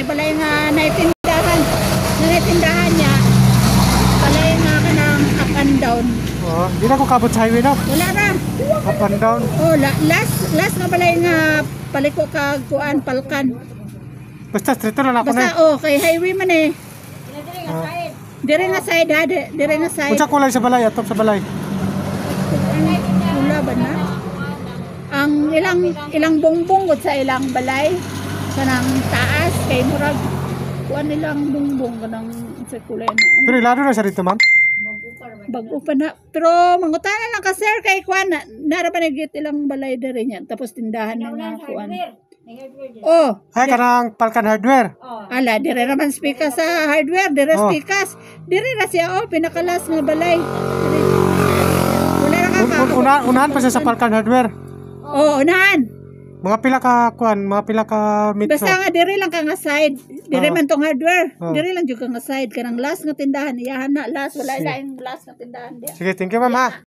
kay balay nga naitindahan niya. Balay nga kanang up and down. Oh, di na ko kabot sa highway no. Wala na. Up and down. Oh, last nga balay nga paliko ka kuan palkan. Basta street lang ako na. Basta kay highway man eh. Dire nga side ha, dire nga side. Unsa kulay sa balay, atop sa balay. Wala ba na? Ang ilang bongbong gud sa ilang balay kanang taas kay murag kuan nilang bongbong kanang sa kulay na. Pero ilado na sa dito, ma'am. Bago pa na. Pero mangutana lang ka sir kay kuan nara ba nagit ilang balay dire niya tapos tindahan na nga kuan. Oh, Ay kanang Palkan Hardware. ala dire naman speaker sa hardware, dire speakers. Dire na siya pinakalas nga balay. Wala na ka. Unahan pa siya sa Palkan Hardware. Unahan. Mga pila ka metro. Basta nga dire lang ka nga side. Dire man tong hardware. Oh. Dire lang jud ka nga side kanang last nga tindahan iyahan na last wala laing last nga tindahan dia. Sige, thank you, ma'am ha.